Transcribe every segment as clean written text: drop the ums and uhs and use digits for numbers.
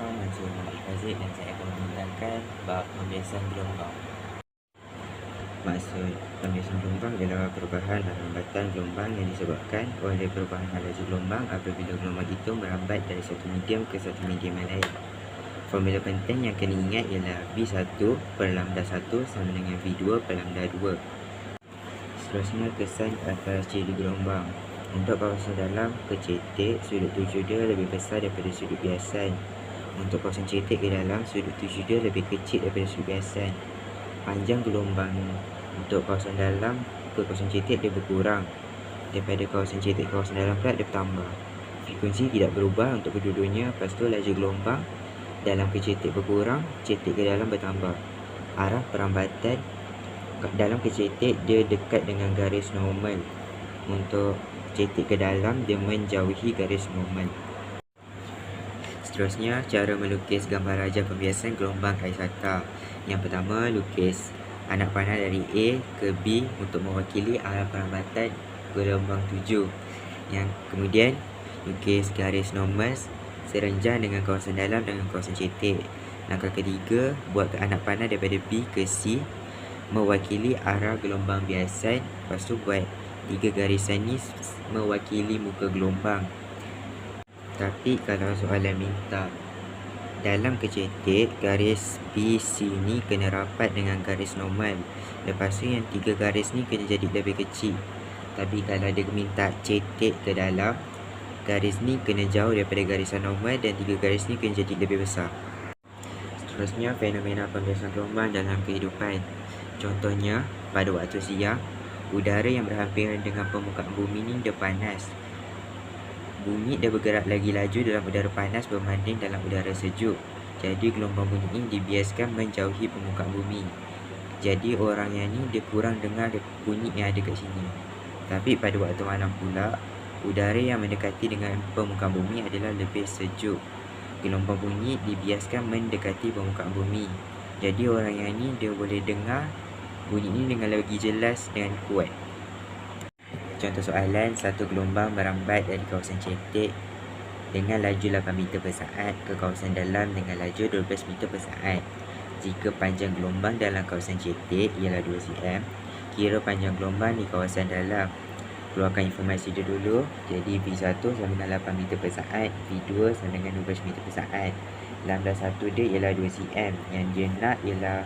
Assalamualaikum, Mansur Muhammad Fazik dan saya akan membentangkan bab pembiasan gelombang. Maksud pembiasan gelombang adalah perubahan dan hambatan gelombang yang disebabkan oleh perubahan laju gelombang apabila gelombang itu merambat dari satu medium ke satu medium yang lain. Formula penting yang kena ingat ialah V1 per lambda 1 sama dengan V2 per lambda 2. Seterusnya, kesan atas ciri gelombang. Untuk kawasan dalam kecetek, sudut tuju dia lebih besar daripada sudut biasan. Untuk kawasan cetek ke dalam, sudut tuju dia lebih kecil daripada sudut biasan. Panjang gelombang untuk kawasan dalam ke kawasan cetek dia berkurang. Daripada kawasan cetek ke kawasan dalam pula dia bertambah. Frekuensi tidak berubah untuk kedua-duanya. Lepas tu laju gelombang dalam ke cetek berkurang, cetek ke dalam bertambah. Arah perambatan dalam ke cetek dia dekat dengan garis normal. Untuk cetek ke dalam dia menjauhi garis normal. Seterusnya, cara melukis gambar rajah pembiasan gelombang air sata. Yang pertama, lukis anak panah dari A ke B untuk mewakili arah perambatan gelombang tuju. Yang kemudian, lukis garis normal serenjang dengan kawasan dalam dengan kawasan cetek. Langkah ketiga, buat anak panah daripada B ke C mewakili arah gelombang biasan. Lepas tu buat 3 garisan ni mewakili muka gelombang. Tapi kalau soalan minta dalam kecetek, garis BC ni kena rapat dengan garis normal. Lepas tu yang 3 garis ni kena jadi lebih kecil. Tapi kalau dia minta cetek ke dalam, garis ni kena jauh daripada garisan normal dan 3 garis ni kena jadi lebih besar. Seterusnya, fenomena pembiasan gelombang dalam kehidupan. Contohnya, pada waktu siang, udara yang berhampiran dengan permukaan bumi ni dia panas. Bunyi dia bergerak lagi laju dalam udara panas berbanding dalam udara sejuk. Jadi gelombang bunyi ini dibiaskan menjauhi permukaan bumi. Jadi orang yang ni dia kurang dengar bunyi yang ada kat sini. Tapi pada waktu malam pula, udara yang mendekati dengan permukaan bumi adalah lebih sejuk. Gelombang bunyi dibiaskan mendekati permukaan bumi. Jadi orang yang ni dia boleh dengar bunyi ini dengan lebih jelas dan kuat. Contoh soalan, satu gelombang merambat dari kawasan cetek dengan laju 8 meter per saat ke kawasan dalam dengan laju 12 meter per saat. Jika panjang gelombang dalam kawasan cetek ialah 2 cm, kira panjang gelombang di kawasan dalam. Keluarkan informasi dia dulu. Jadi V1 sama dengan 8 meter per saat, V2 sama dengan 12 meter per saat. Lambda 1 dia ialah 2 cm, yang dia nak ialah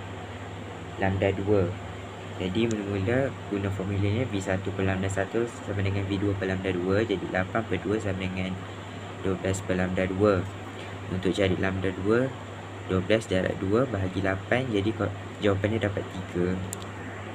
lambda 2. Jadi mula-mula guna formulanya V1 per lambda 1 sama dengan V2 per lambda 2. Jadi 8 per 2 sama dengan 12 per lambda 2. Untuk cari lambda 2, 12 darab 2 bahagi 8. Jadi jawapannya dapat 3.